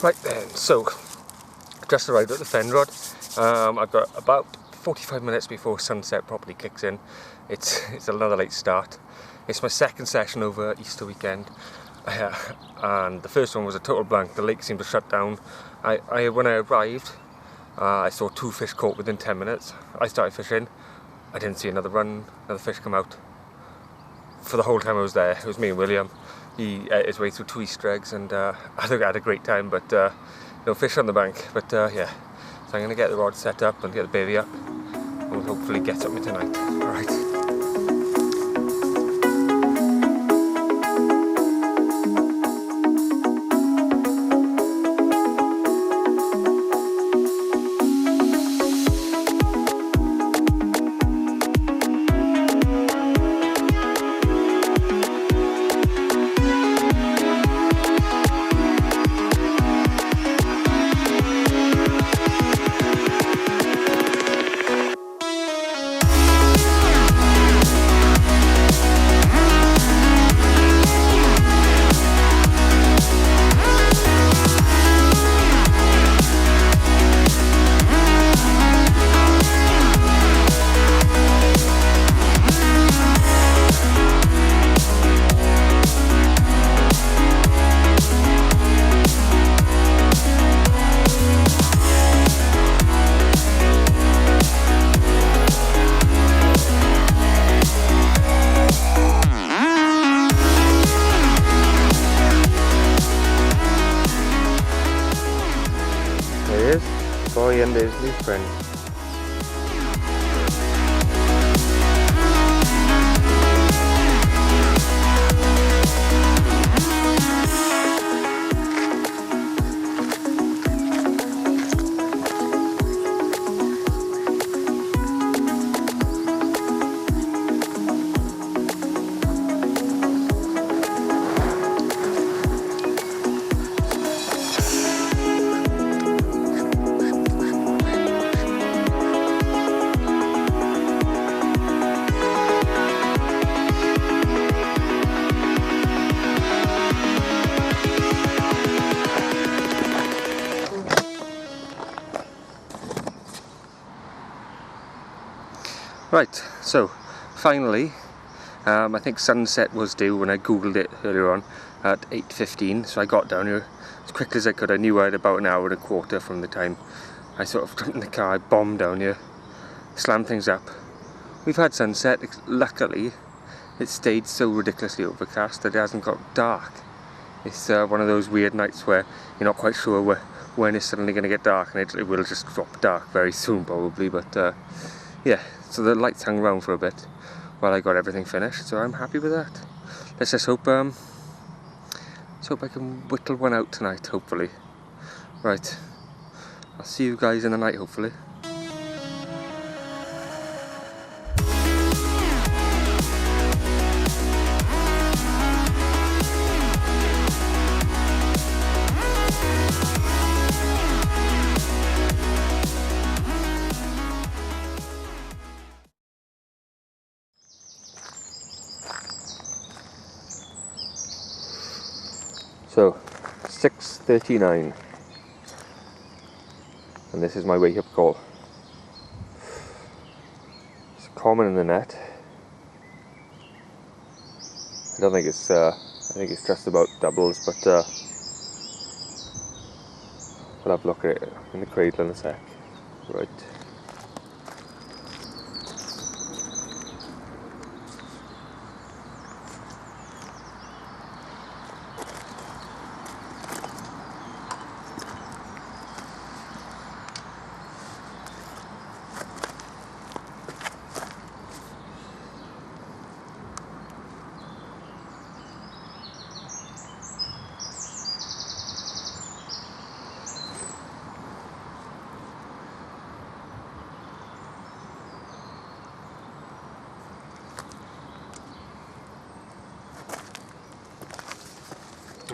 Right then, so just arrived at the Fendrod. I've got about 45 minutes before sunset properly kicks in. It's another late start. It's my second session over Easter weekend, and the first one was a total blank. The lake seemed to shut down. When I arrived, I saw 2 fish caught within 10 minutes. I started fishing. I didn't see another fish come out. For the whole time I was there, it was me and William. He ate his way through 2 Easter eggs, and I think I had a great time, but no fish on the bank. But yeah, so I'm going to get the rod set up and get the baby up, and we'll hopefully get something tonight. Alright. Boy and his new friend. Right, so finally, I think sunset was due when I googled it earlier on at 8:15, so I got down here as quickly as I could. I knew I had about an hour and a quarter from the time I sort of jumped in the car. I bombed down here, slammed things up. We've had sunset. Luckily, it stayed so ridiculously overcast that it hasn't got dark. It's one of those weird nights where you're not quite sure when it's suddenly going to get dark, and it will just drop dark very soon probably, but yeah. So the lights hung around for a bit while I got everything finished, so I'm happy with that. Let's just hope I can whittle one out tonight, hopefully. Right, I'll see you guys in the night, hopefully. So, 6:39, and this is my wake up call. It's common in the net. I don't think it's, I think it's just about doubles, but we'll have a look at it in the cradle in a sec. Right.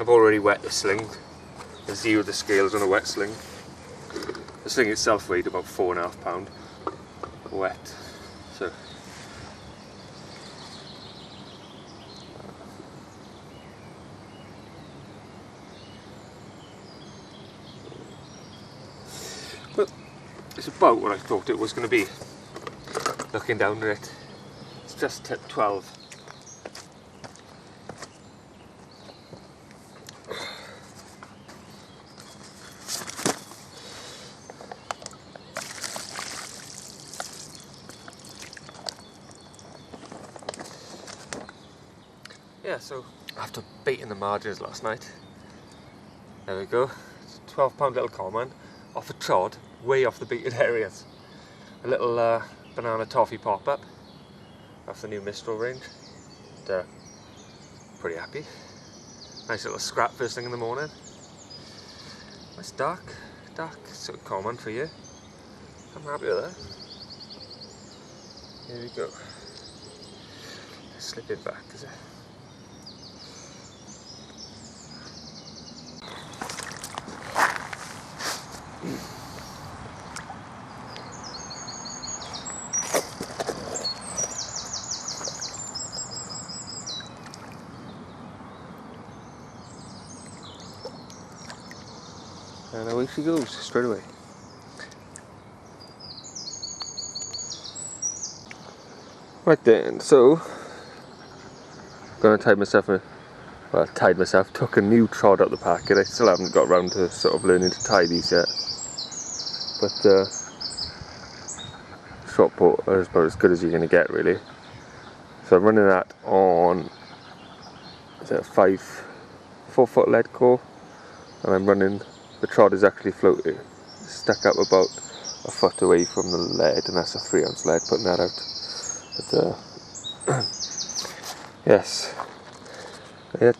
I've already wet the sling. I zeroed the scales on a wet sling. The sling itself weighed about 4.5 pounds wet. So It's about what I thought it was going to be. Looking down at it, it's just tip 12. Yeah, so after baiting the margins last night, there we go. It's a 12-pound little common off a trod, way off the baited areas. A little banana toffee pop-up off the new Mistral range. And, pretty happy. Nice little scrap first thing in the morning. It's dark sort of common for you. I'm happy with that. Here we go. Slip it back, is it? And away she goes, straight away. Right then, so gonna tie myself took a new trod out the packet. I still haven't got around to sort of learning to tie these yet. But short port is about as good as you're gonna get really. So I'm running that on, is it a 4-foot lead core, and I'm running, the trod is actually floating, stuck up about a foot away from the lead, and that's a 3-ounce lead, putting that out. But yes, I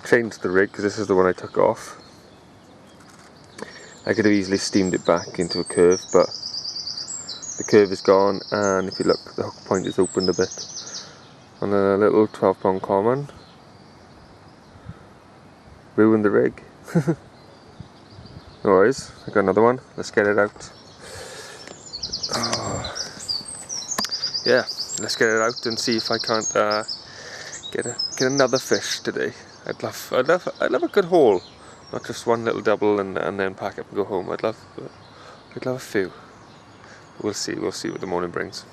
changed the rig because this is the one I took off. I could have easily steamed it back into a curve, but the curve is gone, and if you look, the hook point is opened a bit on a little 12-pound common. Ruined the rig. No worries, I got another one. Let's get it out. Oh. Yeah, let's get it out and see if I can't get another fish today. I'd love a good haul, not just one little double and then pack up and go home. I'd love a few. We'll see what the morning brings.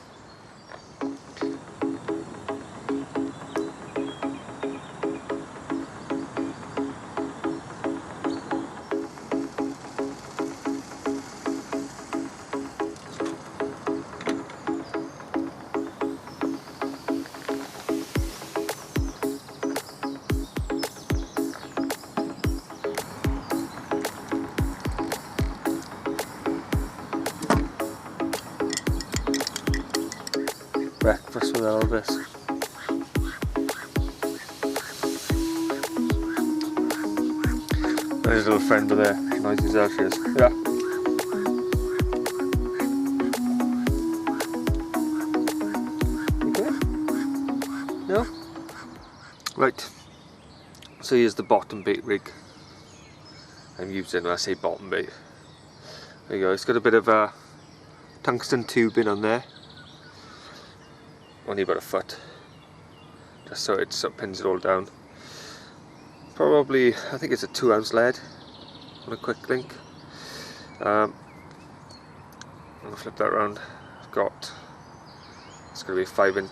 Breakfast with Elvis. There's a little friend over there. Noisy as hell she is. Yeah. Okay. No? Right. So here's the bottom bait rig I'm using when I say bottom bait. There you go. It's got a bit of a tungsten tubing on there. Only about a foot, just so it sort of pins it all down. Probably, I think it's a 2-ounce lead on a quick link. I'm gonna flip that around. It's gonna be a 5-inch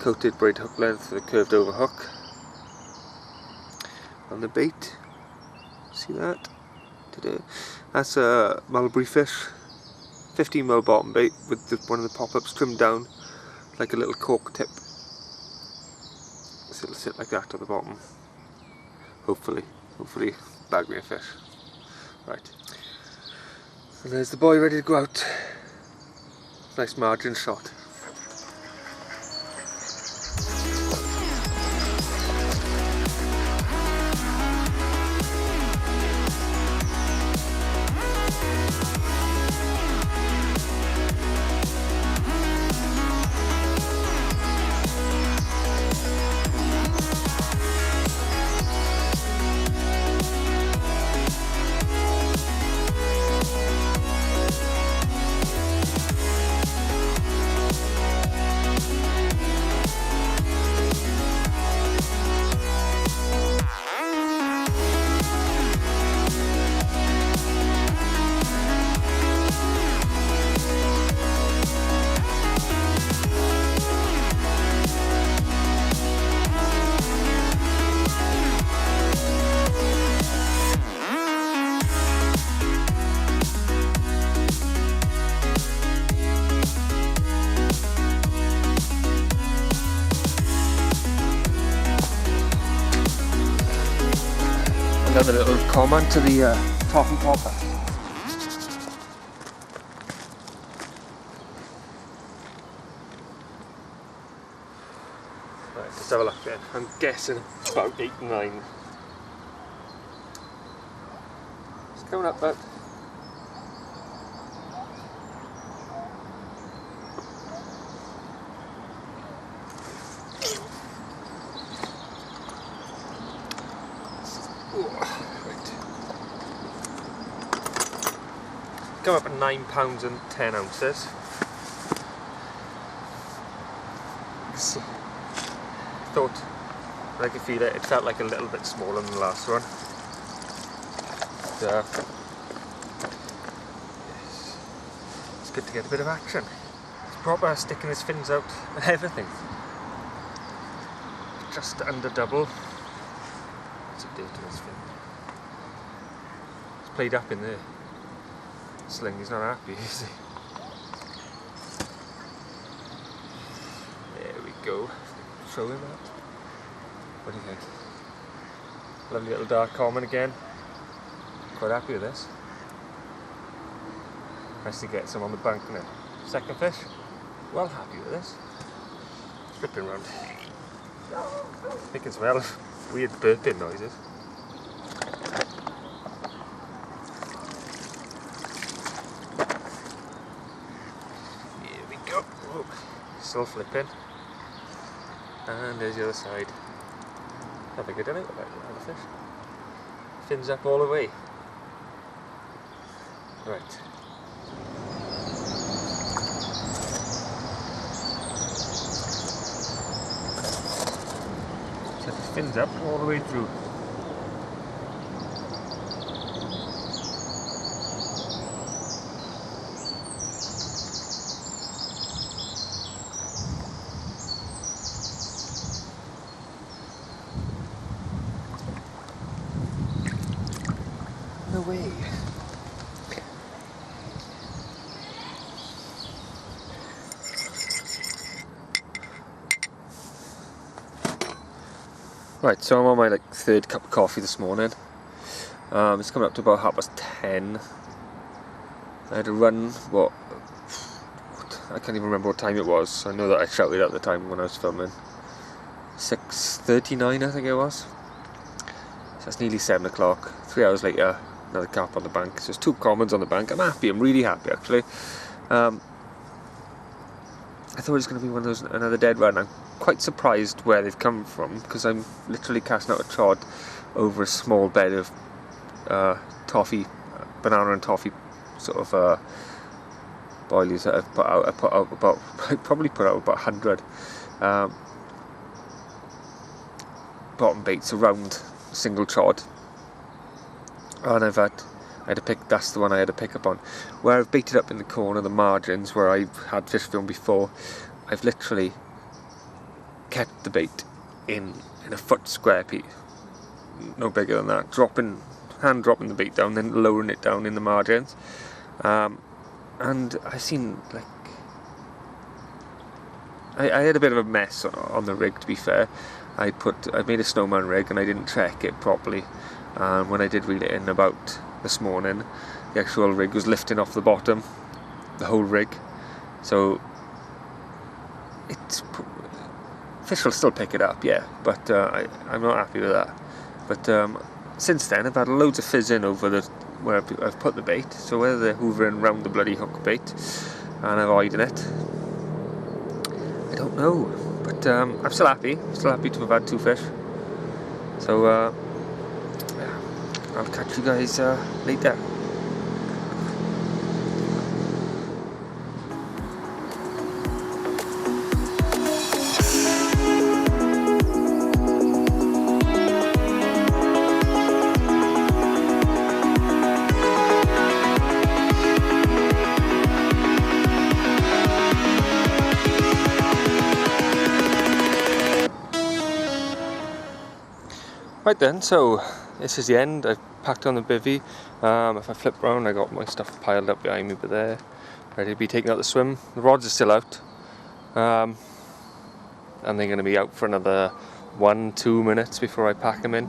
coated braid hook length with a curved over hook on the bait. See that? That's a mulberry fish. 15mm bottom bait with one of the pop-ups trimmed down like a little cork tip. So it'll sit like that at the bottom. Hopefully bag me a fish. Right. And there's the boy ready to go out. Nice margin shot. Another little comment to the toffee popper. Right, let's have a look then. I'm guessing about 8 and 9. It's coming up about. Come up at £9 and 10 ounces. Thought I could feel it. It felt like a little bit smaller than the last one. But, yes. It's good to get a bit of action. It's proper sticking his fins out and everything. Just under double. It's a date on his fin. It's played up in there. Sling, he's not happy, is he? There we go. Show him that. What do you think? Lovely little dark common again. Quite happy with this. Nice to get some on the bank now. Second fish. Well happy with this. Flipping round. I can smell weird burping noises. Still flipping, and there's the other side. Have a good in it with that other fish. Fins up all the way. Right. Set his fins up all the way through. No way. Right, so I'm on my third cup of coffee this morning. It's coming up to about 10:30. I had to run, I can't even remember what time it was. I know that I shouted at the time when I was filming. 6:39 I think it was. So it's nearly 7 o'clock. 3 hours later, another carp on the bank. So there's 2 commons on the bank. I'm happy, I'm really happy actually. I thought it was going to be another dead run. I'm quite surprised where they've come from, because I'm literally casting out a trod over a small bed of toffee, banana and toffee sort of boilies that I've put out. I probably put out about 100 bottom baits around single trod, and that's the one I had to pick up on. Where I've baited up in the corner, the margins where I've had fish film before, I've literally kept the bait in a foot square piece, no bigger than that, hand dropping the bait down, then lowering it down in the margins, and I've seen I had a bit of a mess on the rig, to be fair. I made a snowman rig and I didn't check it properly, and when I did reel it in about this morning, the actual rig was lifting off the bottom, the whole rig, so fish will still pick it up, yeah, but I'm not happy with that. But since then I've had loads of fizz in over where I've put the bait, so whether they're hoovering round the bloody hook bait and avoiding it, I don't know, but I'm still happy to have had 2 fish. So yeah, I'll catch you guys later. Right then, so this is the end. I've packed on the bivvy. If I flip round, I got my stuff piled up behind me, but there, ready to be taken out the swim. The rods are still out, and they're going to be out for another 1-2 minutes before I pack them in.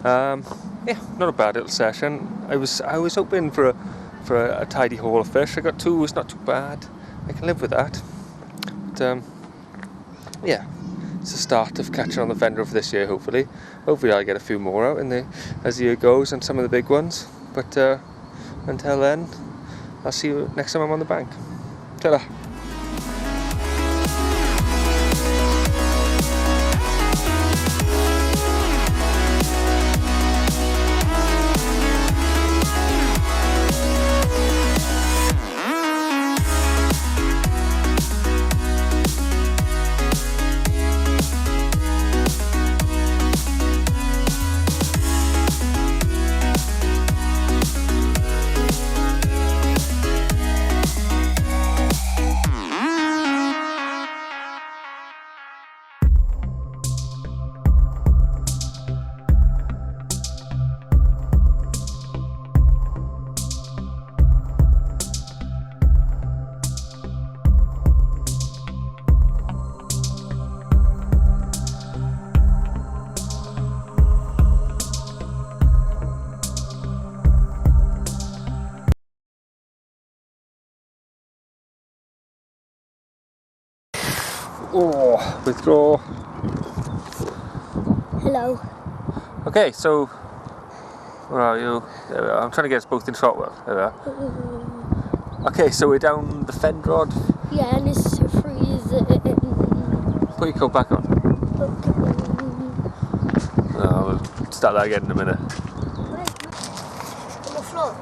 Yeah, not a bad little session. I was hoping for a tidy haul of fish. I got 2. It's not too bad. I can live with that. But yeah, it's the start of catching on the Fendrod for this year. Hopefully I'll get a few more out as the year goes, and some of the big ones. But until then, I'll see you next time I'm on the bank. Ta-da. Oh, withdraw. Hello. Okay, so where are you? There we are. I'm trying to get us both in shot. Well, there we are. Okay, so we're down the Fendrod. Yeah, and it's freezing. Put your coat back on. Oh, we'll start that again in a minute. On the floor.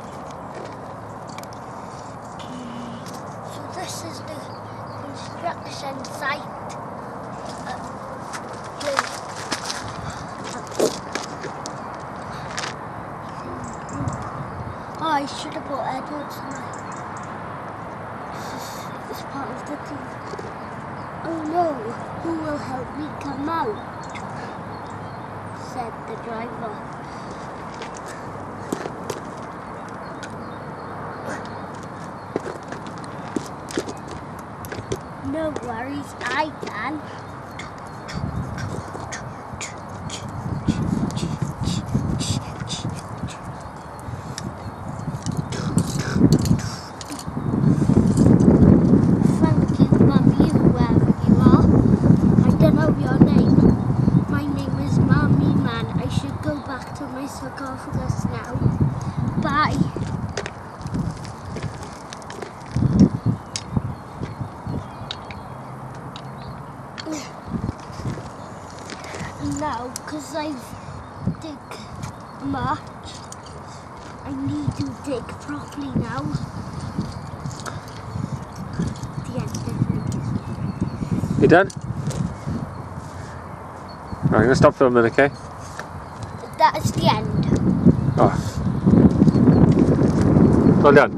So this is the construction site. Oh, I should have brought Edwards tonight. This is part of the team. Oh no, who will help me come out? Said the driver. No worries, I can. Thank you, Mummy, whoever you are. I don't know your name. My name is Mummy Man. I should go back to my sarcophagus now. Bye. Now, because I've dig much, I need to dig properly now. The end, definitely. You done? Right, I'm going to stop filming, okay? That is the end. Oh. Well done.